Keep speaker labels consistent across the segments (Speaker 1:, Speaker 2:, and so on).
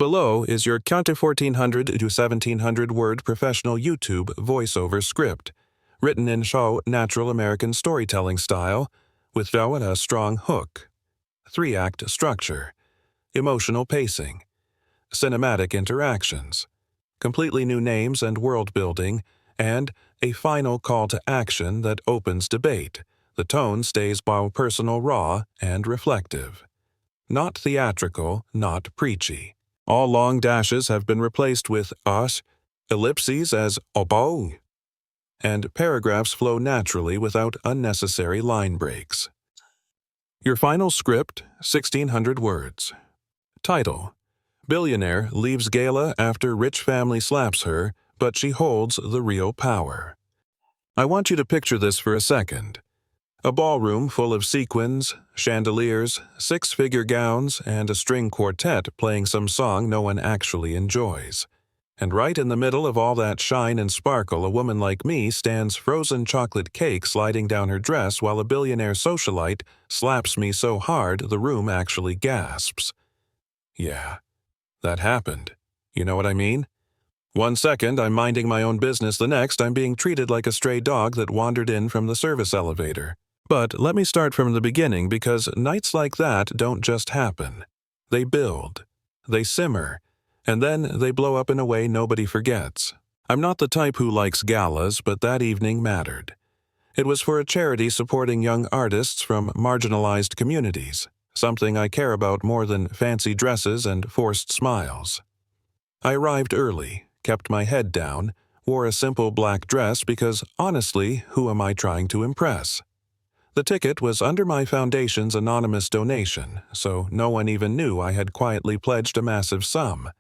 Speaker 1: below is your count to 1,400 to 1,700 word professional YouTube voiceover script, written in natural American storytelling style, with a strong hook, 3-act structure, emotional pacing, cinematic interactions, completely new names and world building, and a final call to action that opens debate. The tone stays while personal, raw, and reflective. Not theatrical, not preachy. All long dashes have been replaced with us, ellipses as obong, and paragraphs flow naturally without unnecessary line breaks. Your final script, 1,600 words. Title: Billionaire leaves Gala after rich family slaps her, but she holds the real power. I want you to picture this for a second. A ballroom full of sequins, chandeliers, 6-figure gowns, and a string quartet playing some song no one actually enjoys. And right in the middle of all that shine and sparkle, a woman like me stands frozen chocolate cake sliding down her dress while a billionaire socialite slaps me so hard the room actually gasps. Yeah, that happened. You know what I mean? One second, I'm minding my own business. The next, I'm being treated like a stray dog that wandered in from the service elevator. But let me start from the beginning, because nights like that don't just happen. They build, they simmer, and then they blow up in a way nobody forgets. I'm not the type who likes galas, but that evening mattered. It was for a charity supporting young artists from marginalized communities, something I care about more than fancy dresses and forced smiles. I arrived early, kept my head down, wore a simple black dress because, honestly, who am I trying to impress? The ticket was under my foundation's anonymous donation, so no one even knew I had quietly pledged a massive sum.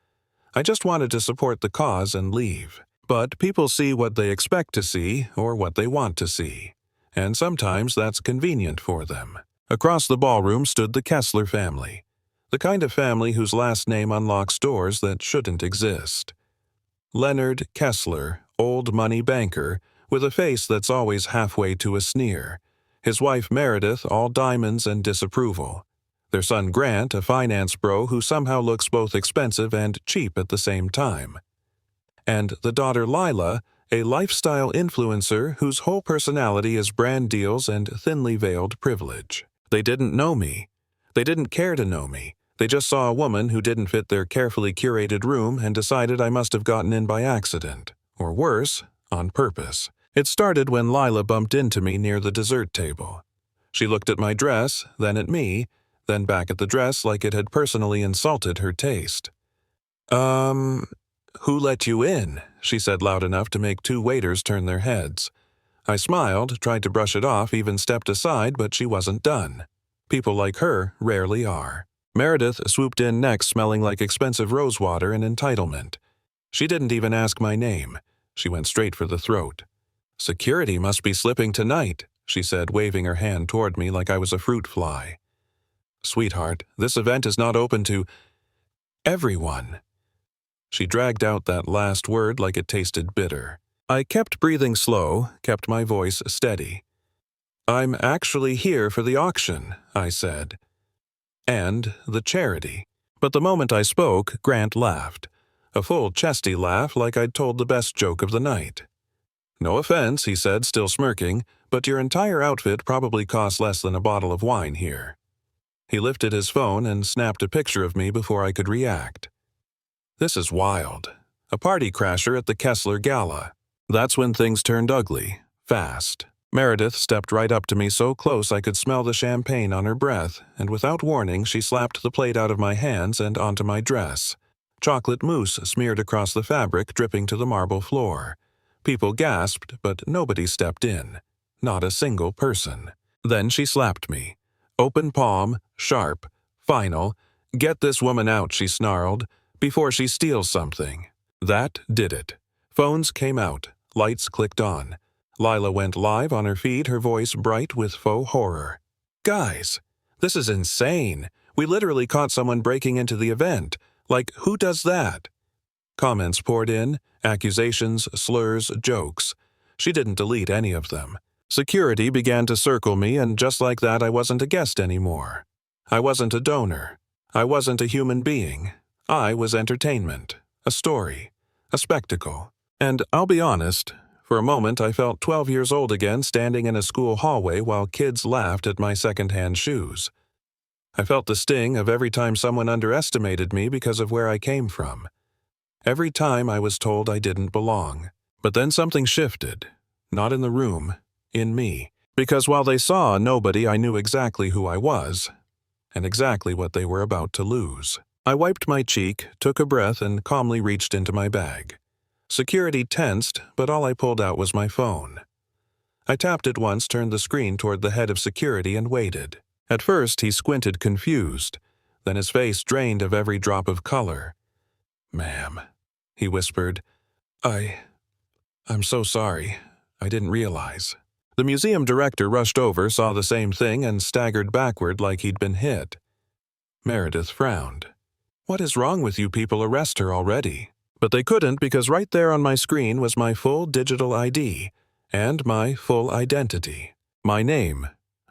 Speaker 1: I just wanted to support the cause and leave. But people see what they expect to see or what they want to see, and sometimes that's convenient for them. Across the ballroom stood the Kessler family, the kind of family whose last name unlocks doors that shouldn't exist. Leonard Kessler, old money banker, with a face that's always halfway to a sneer. His wife Meredith, all diamonds and disapproval. Their son Grant, a finance bro who somehow looks both expensive and cheap at the same time. And the daughter Lila, a lifestyle influencer whose whole personality is brand deals and thinly veiled privilege. They didn't know me. They didn't care to know me. They just saw a woman who didn't fit their carefully curated room and decided I must have gotten in by accident. Or worse, on purpose. It started when Lila bumped into me near the dessert table. She looked at my dress, then at me, then back at the dress like it had personally insulted her taste. Who let you in?" she said loud enough to make 2 waiters turn their heads. I smiled, tried to brush it off, even stepped aside, but she wasn't done. People like her rarely are. Meredith swooped in next, smelling like expensive rosewater and entitlement. She didn't even ask my name. She went straight for the throat. "Security must be slipping tonight," she said, waving her hand toward me like I was a fruit fly. "Sweetheart, this event is not open to everyone." She dragged out that last word like it tasted bitter. I kept breathing slow, kept my voice steady. "I'm actually here for the auction," I said. "And the charity." But the moment I spoke, Grant laughed. A full, chesty laugh like I'd told the best joke of the night. "No offense," he said, still smirking, "but your entire outfit probably costs less than a bottle of wine here." He lifted his phone and snapped a picture of me before I could react. This is wild. A party crasher at the Kessler Gala. That's when things turned ugly, fast. Meredith stepped right up to me so close I could smell the champagne on her breath, and without warning she slapped the plate out of my hands and onto my dress. Chocolate mousse smeared across the fabric, dripping to the marble floor. People gasped, but nobody stepped in. Not a single person. Then she slapped me. Open palm, sharp, final. "Get this woman out," she snarled, "before she steals something." That did it. Phones came out. Lights clicked on. Lila went live on her feed, her voice bright with faux horror. "Guys, this is insane. We literally caught someone breaking into the event. Like, who does that?" Comments poured in, accusations, slurs, jokes. She didn't delete any of them. Security began to circle me, and just like that I wasn't a guest anymore. I wasn't a donor. I wasn't a human being. I was entertainment, a story, a spectacle. And I'll be honest, for a moment I felt 12 years old again standing in a school hallway while kids laughed at my second-hand shoes. I felt the sting of every time someone underestimated me because of where I came from. Every time I was told I didn't belong. But then something shifted. Not in the room, in me. Because while they saw nobody, I knew exactly who I was, and exactly what they were about to lose. I wiped my cheek, took a breath, and calmly reached into my bag. Security tensed, but all I pulled out was my phone. I tapped it once, turned the screen toward the head of security, and waited. At first, he squinted confused. Then his face drained of every drop of color. "Ma'am," he whispered, I'm so sorry. I didn't realize." The museum director rushed over, saw the same thing, and staggered backward like he'd been hit. Meredith frowned. "What is wrong with you people? Arrest her already." But they couldn't because right there on my screen was my full digital ID and my full identity. My name,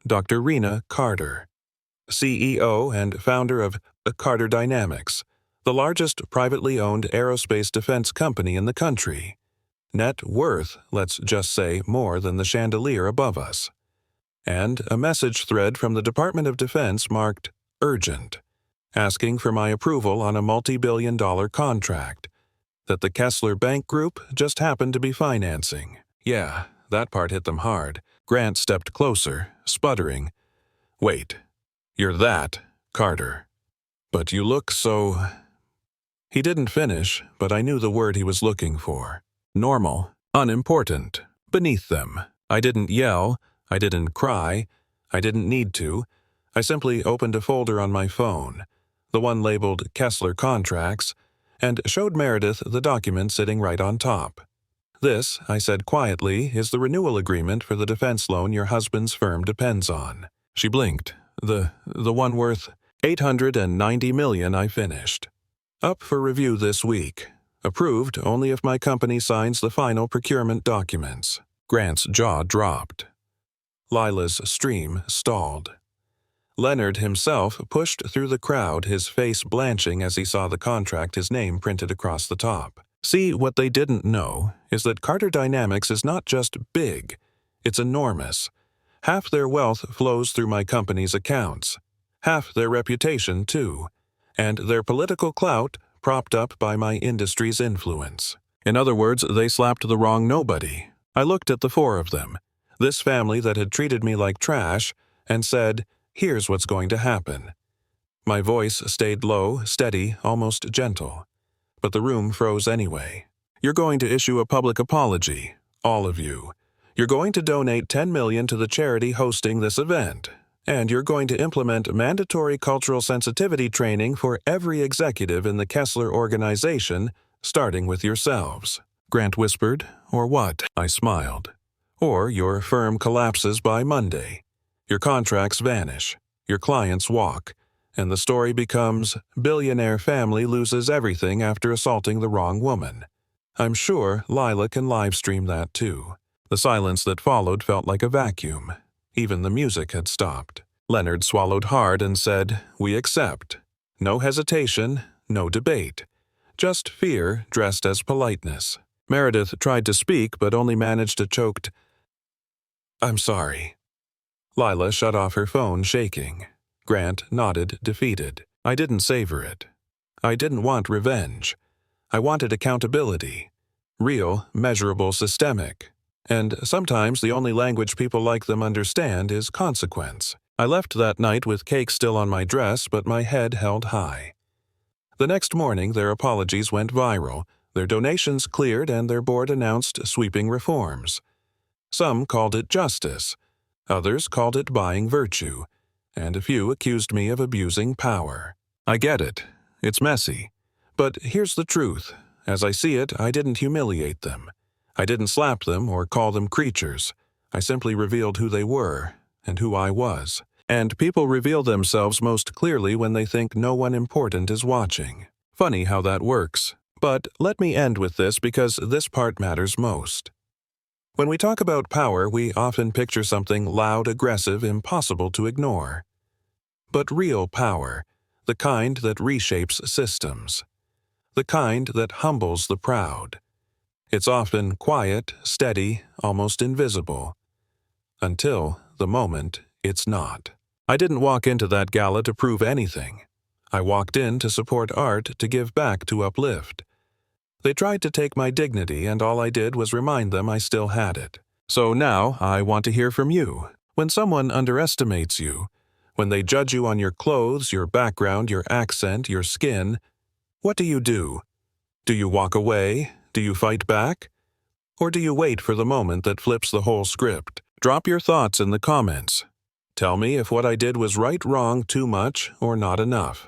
Speaker 1: Dr. Rena Carter, CEO and founder of Carter Dynamics, the largest privately owned aerospace defense company in the country. Net worth, let's just say, more than the chandelier above us. And a message thread from the Department of Defense marked urgent, asking for my approval on a multi-billion-dollar contract that the Kessler Bank Group just happened to be financing. Yeah, that part hit them hard. Grant stepped closer, sputtering. "Wait, you're that, Carter. But you look so—" He didn't finish, but I knew the word he was looking for. Normal, unimportant, beneath them. I didn't yell, I didn't cry, I didn't need to. I simply opened a folder on my phone, the one labeled Kessler Contracts, and showed Meredith the document sitting right on top. "This," I said quietly, "is the renewal agreement for the defense loan your husband's firm depends on." She blinked. The one worth $890 million, I finished. "Up for review this week. Approved only if my company signs the final procurement documents." Grant's jaw dropped. Lila's stream stalled. Leonard himself pushed through the crowd, his face blanching as he saw the contract, his name printed across the top. See, what they didn't know is that Carter Dynamics is not just big, it's enormous. Half their wealth flows through my company's accounts. Half their reputation, too. And their political clout propped up by my industry's influence. In other words, they slapped the wrong nobody. I looked at the four of them, this family that had treated me like trash, and said, "Here's what's going to happen." My voice stayed low, steady, almost gentle. But the room froze anyway. "You're going to issue a public apology, all of you. You're going to donate $10 million to the charity hosting this event. And you're going to implement mandatory cultural sensitivity training for every executive in the Kessler organization, starting with yourselves." Grant whispered. "Or what?" I smiled. "Or your firm collapses by Monday. Your contracts vanish. Your clients walk. And the story becomes, billionaire family loses everything after assaulting the wrong woman. I'm sure Lila can livestream that too." The silence that followed felt like a vacuum. Even the music had stopped. Leonard swallowed hard and said, "We accept. No hesitation, no debate. Just fear dressed as politeness." Meredith tried to speak but only managed a choked, "I'm sorry." Lila shut off her phone, shaking. Grant nodded, defeated. I didn't savor it. I didn't want revenge. I wanted accountability. Real, measurable, systemic. And sometimes the only language people like them understand is consequence. I left that night with cake still on my dress, but my head held high. The next morning, their apologies went viral, their donations cleared, and their board announced sweeping reforms. Some called it justice. Others called it buying virtue. And a few accused me of abusing power. I get it. It's messy. But here's the truth. As I see it, I didn't humiliate them. I didn't slap them or call them creatures. I simply revealed who they were and who I was. And people reveal themselves most clearly when they think no one important is watching. Funny how that works. But let me end with this because this part matters most. When we talk about power, we often picture something loud, aggressive, impossible to ignore. But real power, the kind that reshapes systems, the kind that humbles the proud. It's often quiet, steady, almost invisible. Until the moment it's not. I didn't walk into that gala to prove anything. I walked in to support art, to give back, to uplift. They tried to take my dignity, and all I did was remind them I still had it. So now I want to hear from you. When someone underestimates you, when they judge you on your clothes, your background, your accent, your skin, what do you do? Do you walk away? Do you fight back? Or do you wait for the moment that flips the whole script? Drop your thoughts in the comments. Tell me if what I did was right, wrong, too much, or not enough.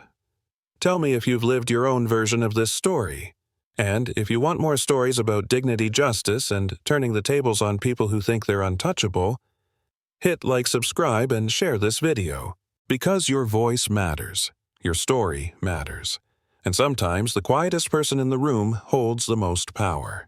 Speaker 1: Tell me if you've lived your own version of this story. And if you want more stories about dignity, justice, and turning the tables on people who think they're untouchable, hit like, subscribe, and share this video. Because your voice matters. Your story matters. And sometimes the quietest person in the room holds the most power.